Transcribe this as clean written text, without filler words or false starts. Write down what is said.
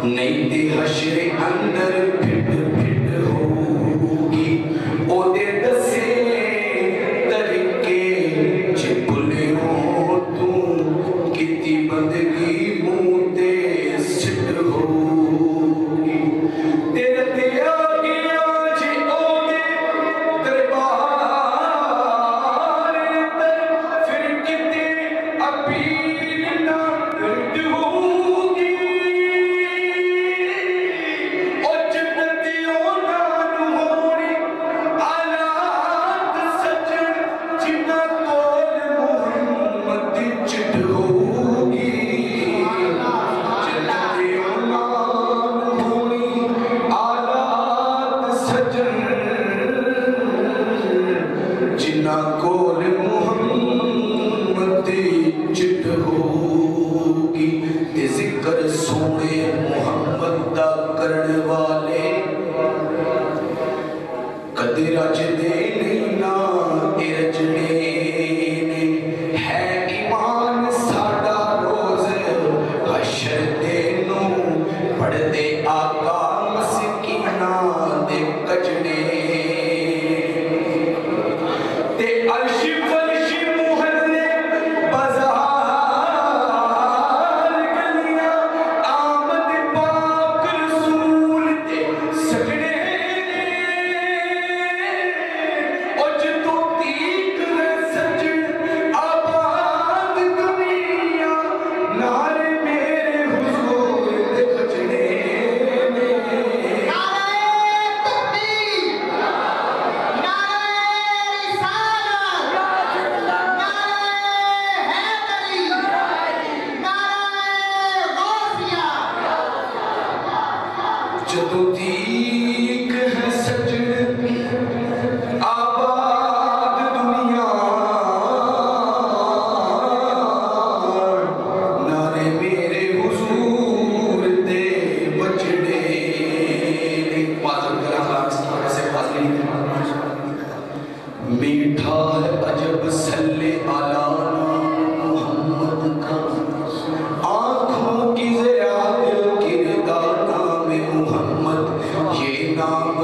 نہیں تے حشر اندر پھٹ پھٹ ہوگی او دے دسے طریقے چھ بھلے ہو تو کتی بندگی منہ تے سٹ ہوگی تیرے دیا گیا جی او دے دربار اندر پھر کتے اپیل نہ رد ہوگی ذکر سونے محمد دا کرنے والے کدی رج دے نہیں نا ارجنے ہے ایمان ساڈا روز حشر دے نو پڑھ دے آقا مسکینہ دے کجنے تے عرش فرش محلے بازار جدو تیک ہے سجن آباد دنیا نعرے میرے حضور دے بچڑے معذرت کرا سے فاضلی میٹھا ہے عجب صلی علی محمد کا آنکھوں کی زیاد کردار نام محمد یہ نام